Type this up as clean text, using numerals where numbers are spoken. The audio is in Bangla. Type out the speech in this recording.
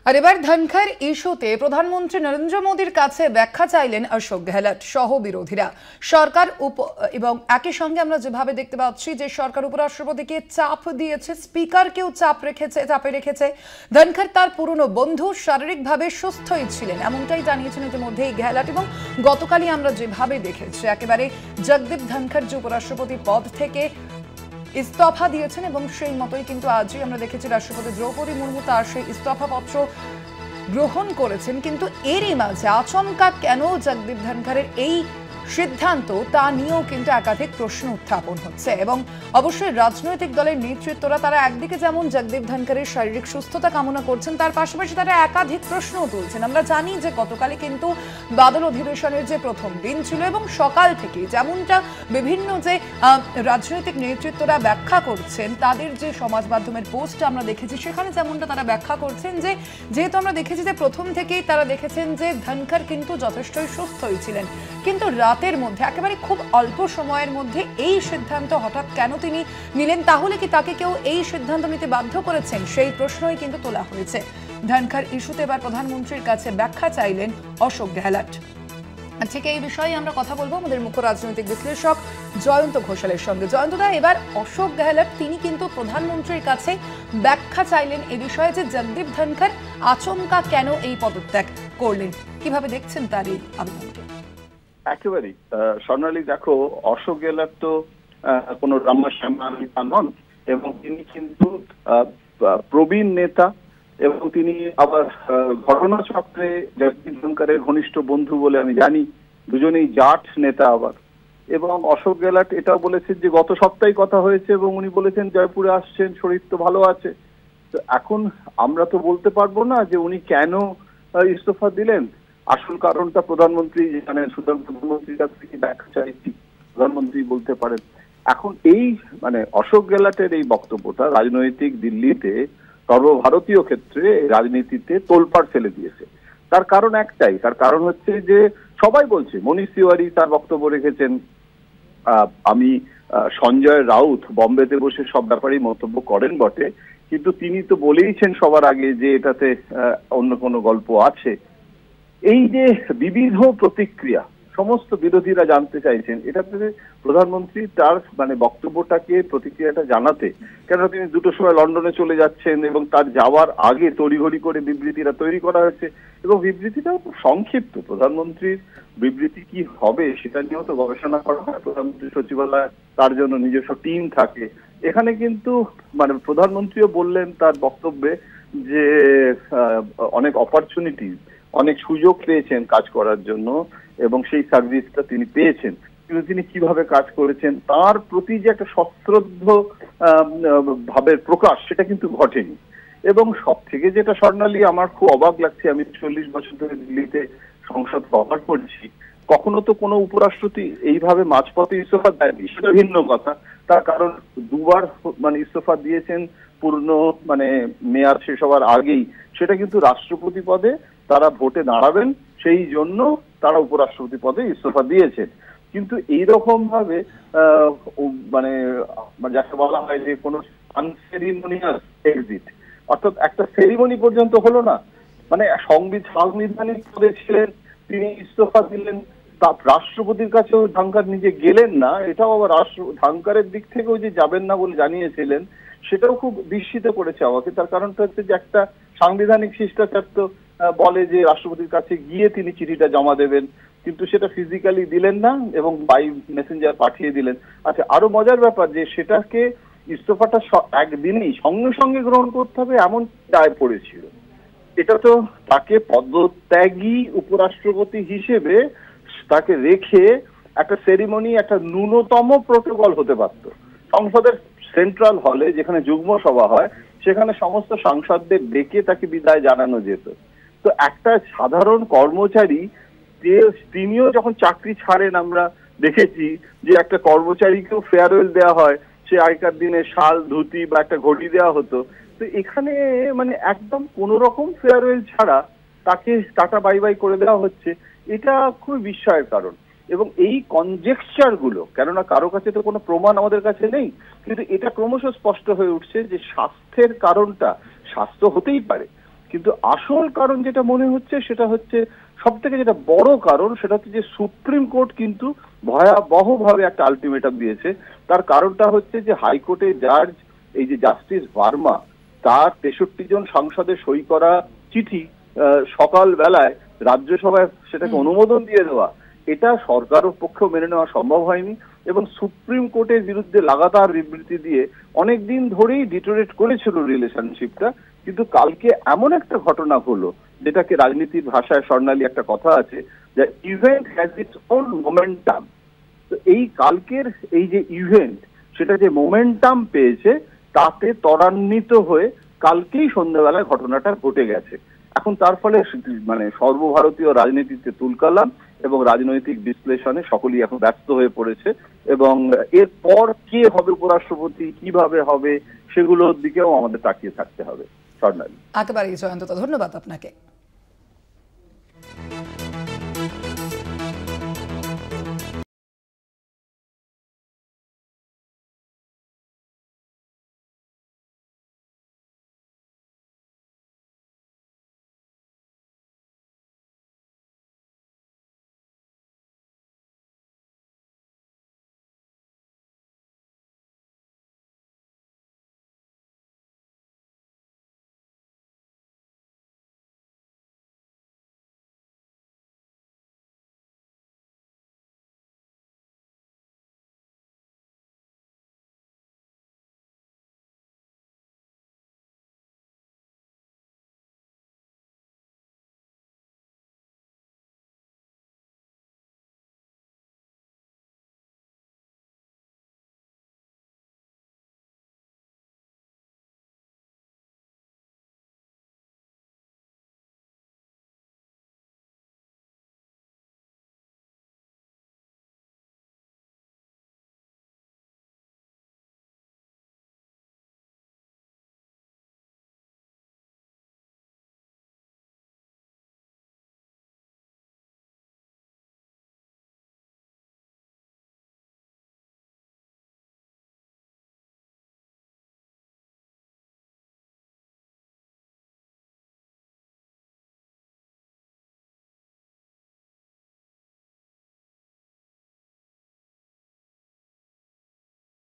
আর এবার ধনখড় ইস্যুতে প্রধানমন্ত্রী নরেন্দ্র মোদীর কাছে ব্যাখ্যা চাইলেন অশোক গেহলট সহ বিরোধীরা। সরকার এবং একই সঙ্গে আমরা যেভাবে দেখতে পাচ্ছি যে সরকার উপরাষ্ট্রপতিকে চাপ দিয়েছে, স্পিকারকেও চাপে রেখেছে। ধনখড় তার পুরনো বন্ধু, শারীরিকভাবে সুস্থই ছিলেন এমনটাই জানিয়েছেন ইতিমধ্যেই গেহলট। এবং গতকালই আমরা যেভাবে দেখেছি একেবারে জগদীপ ধনখড় যে উপরাষ্ট্রপতি পদ থেকে ইস্তফা দিয়েছেন এবং সেই মতোই কিন্তু আজই আমরা দেখেছি রাষ্ট্রপতি দ্রৌপদী মুর্মু তার সেই ইস্তফাপত্র গ্রহণ করেছেন। কিন্তু এরই মাঝে আচমকা কেন জগদীপ ধনখড়ের এই সিদ্ধান্ত তা নিয়েও কিন্তু একাধিক প্রশ্ন উত্থাপন হচ্ছে। এবং অবশ্যই রাজনৈতিক দলের নেতৃত্বরা তারা একদিকে যেমন জগদীপ ধনখড়ের শারীরিক সুস্থতা কামনা করছেন, তার পাশাপাশি তারা একাধিক প্রশ্নও তুলছেন। আমরা জানি যে গতকালই কিন্তু বাদল অধিবেশনের যে প্রথম দিন ছিল এবং সকাল থেকে যেমনটা বিভিন্ন যে রাজনৈতিক নেতৃত্বরা ব্যাখ্যা করছেন, তাদের যে সমাজ মাধ্যমের পোস্ট আমরা দেখেছি সেখানে যেমনটা তারা ব্যাখ্যা করছেন যে যেহেতু আমরা দেখেছি যে প্রথম থেকেই তারা দেখেছেন যে ধনখড় কিন্তু যথেষ্টই সুস্থই ছিলেন, কিন্তু রাতের মধ্যে একেবারে খুব অল্প সময়ের মধ্যে এই সিদ্ধান্ত হঠাৎ কেন তিনি নিলেন, তাহলে কি তাকে কেউ এই সিদ্ধান্ত নিতে বাধ্য করেছেন, সেই প্রশ্নই কিন্তু তোলা হয়েছে। ধনখড় ইস্যুতে এবার প্রধানমন্ত্রীর কাছে ব্যাখ্যা চাইলেন অশোক গেহলট। ঠিক এই বিষয়ে আমরা কথা বলবো আমাদের মুখ্য রাজনৈতিক বিশ্লেষক জয়ন্ত ঘোষালের সঙ্গে। জয়ন্তদা, এবার অশোক গেহলট তিনি কিন্তু প্রধানমন্ত্রীর কাছে ব্যাখ্যা চাইলেন এ বিষয়ে যে জগদীপ ধনখড় আচমকা কেন এই পদত্যাগ করলেন, কিভাবে দেখছেন তার এই আবেদনকে? একেবারেই স্বর্ণালী, দেখো, অশোক গেহলট তো কোনো রাম্যা নন এবং তিনি কিন্তু প্রবীণ নেতা এবং তিনি আবার ঘটনাচক্রে জগদীপ ধনখড়ের ঘনিষ্ঠ বন্ধু বলে আমি জানি। দুজনেই জাট নেতা আবার। এবং অশোক গেহলট এটাও বলেছেন যে গত সপ্তাহে কথা হয়েছে এবং উনি বলেছেন জয়পুরে আসছেন, শরীর তো ভালো আছে। তো এখন আমরা তো বলতে পারবো না যে উনি কেন ইস্তফা দিলেন। আসল কারণটা প্রধানমন্ত্রী জানেন, সুতরাং প্রধানমন্ত্রীর কাছ থেকে ব্যাখ্যা চাইছি, প্রধানমন্ত্রী বলতে পারেন। এখন এই অশোক গেহলটের এই বক্তব্যটা রাজনৈতিক দিল্লিতে সর্বভারতীয় ক্ষেত্রে রাজনীতিতে তোলপাড় ফেলে দিয়েছে। তার কারণ একটাই, তার কারণ হচ্ছে যে সবাই বলছে, মনীষ তিওয়ারি তার বক্তব্য রেখেছেন, আমি সঞ্জয় রাউত বোম্বেতে বসে সব ব্যাপারেই মন্তব্য করেন বটে, কিন্তু তিনি তো বলেইছেন সবার আগে যে এটাতে অন্য কোনো গল্প আছে। এই যে বিবিধ প্রতিক্রিয়া সমস্ত বিরোধীরা জানতে চাইছেন, এটাতে প্রধানমন্ত্রী তার বক্তব্যটাকে প্রতিক্রিয়াটা জানাতে, কেন তিনি দুটোর সময় লন্ডনে চলে যাচ্ছেন এবং তার যাওয়ার আগে তড়িঘড়ি করে বিবৃতিটা তৈরি করা হয়েছে এবং বিবৃতিটাও খুব সংক্ষিপ্ত। প্রধানমন্ত্রীর বিবৃতি কি হবে সেটা নিয়েও তো গবেষণা করা হয়, প্রধানমন্ত্রী সচিবালয় তার জন্য নিজস্ব টিম থাকে। এখানে কিন্তু প্রধানমন্ত্রীও বললেন তার বক্তব্যে যে অনেক অপরচুনিটি, অনেক সুযোগ পেয়েছেন কাজ করার জন্য এবং সেই সার্ভিসটা তিনি পেয়েছেন, কিন্তু তিনি কিভাবে কাজ করেছেন তার প্রতি যে একটা সশ্রদ্ধ ভাবের প্রকাশ সেটা কিন্তু ঘটেনি। এবং সব থেকে যেটা স্বর্ণালী আমার খুব অবাক লাগছে, আমি 40 বছর ধরে দিল্লিতে সংসদ কভার করছি, কখনো তো কোনো উপরাষ্ট্রপতি এইভাবে মাঝপথে ইস্তফা দেয়নি, সেটা ভিন্ন কথা। তার কারণ দুবার ইস্তফা দিয়েছেন পূর্ণ মেয়াদ শেষ হওয়ার আগেই, সেটা কিন্তু রাষ্ট্রপতি পদে তারা ভোটে দাঁড়াবেন সেই জন্য তারা উপরাষ্ট্রপতি পদে ইস্তফা দিয়েছেন। কিন্তু এইরকম ভাবে যাকে বলা হয় যে কোনো আনসেরিমোনিয়াস এক্সিট, অর্থাৎ একটা সেরিমনি পর্যন্ত হলো না, সাংবিধানিক পদে ছিলেন তিনি, ইস্তফা দিলেন, তা রাষ্ট্রপতির কাছেও ধনখড় নিজে গেলেন না, এটাও আবার ধনখড়ের দিক থেকেও যে যাবেন না বলে জানিয়েছিলেন, সেটাও খুব বিস্মিত করেছে আমাকে। তার কারণটা হচ্ছে যে একটা সাংবিধানিক শিষ্টাচার তো বলে যে রাষ্ট্রপতির কাছে গিয়ে তিনি চিঠিটা জমা দেবেন, কিন্তু সেটা ফিজিক্যালি দিলেন না এবং বাই মেসেঞ্জার পাঠিয়ে দিলেন। আচ্ছা, আরো মজার ব্যাপার যে সেটাকে ইস্তফাটা একদিনেই সঙ্গে সঙ্গে গ্রহণ করতে হবে এমন দায় পড়েছিল। এটা তো তাকে পদত্যাগী উপরাষ্ট্রপতি হিসেবে তাকে রেখে একটা সেরিমনি, একটা ন্যূনতম প্রোটোকল হতে পারত। সংসদের সেন্ট্রাল হলে যেখানে যুগ্ম সভা হয় সেখানে সমস্ত সাংসদদের ডেকে তাকে বিদায় জানানো যেত। তো একটা সাধারণ কর্মচারী তিনিও যখন চাকরি ছাড়েন, আমরা দেখেছি যে একটা কর্মচারীকেও ফেয়ারওয়েল দেওয়া হয়, সে আগেকার দিনে শাল ধুতি বা একটা ঘড়ি দেওয়া হতো। তো এখানে একদম কোন রকম ফেয়ারওয়েল ছাড়া তাকে টাটা বাই বাই করে দেওয়া হচ্ছে, এটা খুবই বিস্ময়ের কারণ। এবং এই কনজেকচার গুলো, কেননা কারো কাছে তো কোনো প্রমাণ আমাদের কাছে নেই, কিন্তু এটা ক্রমশ স্পষ্ট হয়ে উঠছে যে স্বাস্থ্যের কারণটা, স্বাস্থ্য হতেই পারে কিন্তু আসল কারণ যেটা মনে হচ্ছে সেটা হচ্ছে সব থেকে যেটা বড় কারণ সেটা হচ্ছে যে সুপ্রিম কোর্ট কিন্তু ভয়াবহভাবে একটা আলটিমেটাম দিয়েছে। তার কারণটা হচ্ছে যে হাইকোর্টের জাজ এই যে জাস্টিস ভার্মা তার 63 জন সাংসদের সই করা চিঠি সকাল বেলায় রাজ্যসভায় সেটাকে অনুমোদন দিয়ে দেওয়া, এটা সরকারের পক্ষেও মেনে নেওয়া সম্ভব হয়নি এবং সুপ্রিম কোর্টের বিরুদ্ধে লাগাতার বিবৃতি দিয়ে অনেক দিন ধরেই ডিটোরেট করেছিল রিলেশনশিপটা। কিন্তু কালকে এমন একটা ঘটনা হলো যেটাকে রাজনীতির ভাষায় স্বর্ণালী একটা কথা আছে যে event has its own momentum. তো এই কালকের এই যে ইভেন্ট সেটা যে মোমেন্টাম পেয়েছে তাতে ত্বরান্বিত হয়ে কালকেই সন্ধ্যাবেলায় ঘটনাটা ঘটে গেছে। এখন তার ফলে মানে সর্বভারতীয় রাজনীতিতে তুলকালাম এবং রাজনৈতিক বিশ্লেষণে সকলেই এখন ব্যস্ত হয়ে পড়েছে এবং এরপর কে হবে উপরাষ্ট্রপতি, কিভাবে হবে, সেগুলোর দিকেও আমাদের তাকিয়ে থাকতে হবে। স্বর্ণালী, একেবারেই জয়ন্ত, ধন্যবাদ আপনাকে।